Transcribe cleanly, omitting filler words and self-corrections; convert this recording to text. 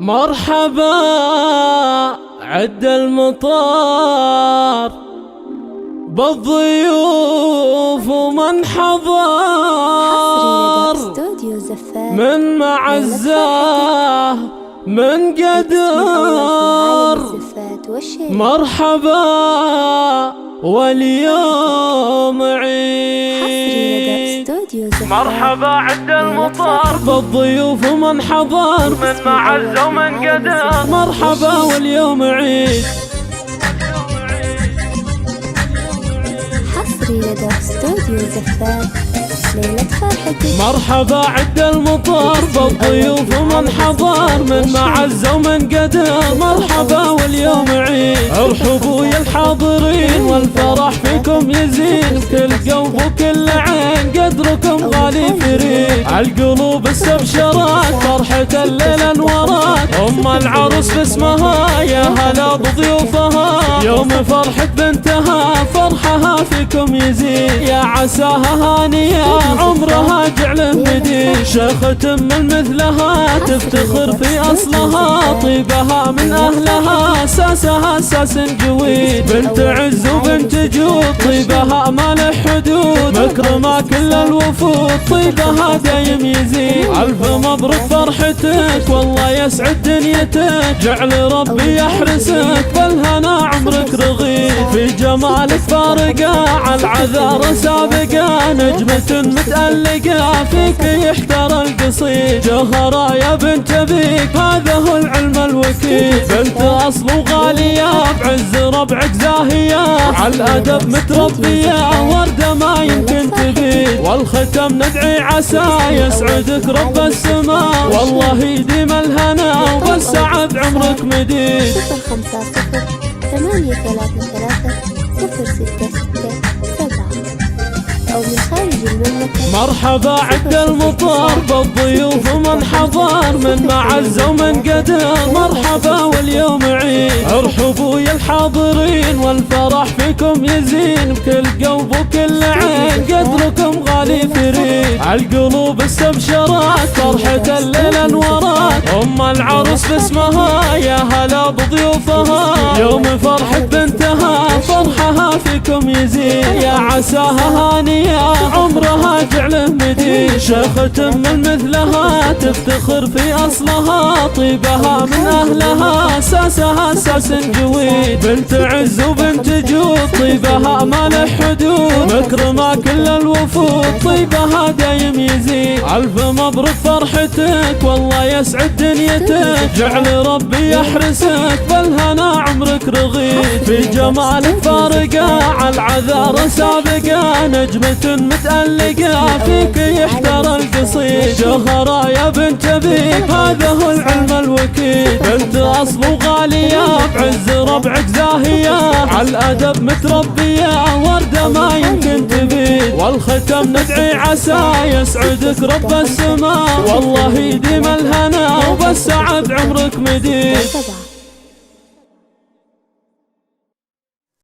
مرحبا عد المطار بالضيوف ومن حضر من معزاه من قدر. مرحبا واليوم عيد، مرحبا عد المطار بالضيوف ومن حضر من معزة ومن قدر. مرحبا واليوم عيد. حصري لدى استوديو زفات ليلة فرحتي. مرحبا عد المطار بالضيوف ومن حضر من معزة ومن قدر. مرحبا واليوم عيد، ارحبوا يا الحاضرين والفرح فيكم يزين. كل قلب وكل عين قدركم غالي فريد. عالقلوب استبشرت فرحة الليلة انورت. ام العروس باسمها يا هلا بضيوفها. يوم فرحة بنتها فرحها فيكم يزيد. يا عساها هانية عمرها جعل مديد. شيخة من مثلها تفتخر في أصلها. طيبها من أهلها ساسها ساس جويد. بنت عز وبنت جود طيبها ما له حدود. مكرمة كل الوفود طيبها دايم يزيد. ألف مبروك فرحتك والله يسعد دنيتك. جعل ربي يحرسك بالهنا عمرك رغيد. في جمالك فارقة عالعذار سابقة. نجمة متألقة فيك يحتر القصيد. جوهرة يا بنت بيك هذا هو العلم الوكيل. بنت أصل وغالية بعز ربعك زاهية. عالأدب متربية وردة ما يمكن تبيد. والختم ندعي عسى يسعدك رب السماء. والله يديم الهنا والسعد عمرك مديد. 050-833-066-7 أو من خارج المملكة. مرحبا عد المطار بالضيوف ومن حضر من معزة ومن قدر. مرحبا واليوم عيد، ارحبوا يا الحاضرين والفرح فيكم يزين. بكل قلب وكل عين قدركم غالي فريد. عالقلوب استبشرت فرحة الليلة انورت. ام العروس باسمها يا هلا بضيوفها. يوم فرحة بنتها فرحها فيكم يزيد. يا عساها هانية عمرها جعله مديد. شيخة من مثلها تفتخر في أصلها. طيبها من أهلها ساسها ساس جويد. بنت عز وبنت جود طيبها ما له حدود. مكرمة كل الوفود طيبها دايم يزيد. ألف مبروك فرحتك والله يسعد دنيتك. جعل ربي يحرسك بالهنا عمرك رغيد. في جمالك فارقة عالعذار سابقة. نجمة متألقة فيك يحتر القصيد. جوهرة يا بنت بيك هذا هو العلم الوكيل. بنت أصل وغالية بعز ربعك زاهية. عالأدب متربية وردة ما يمكن تبيد. والختم ندعي عسى يسعدك رب السماء. والله يديم الهنا وبالسعد عمرك مديد.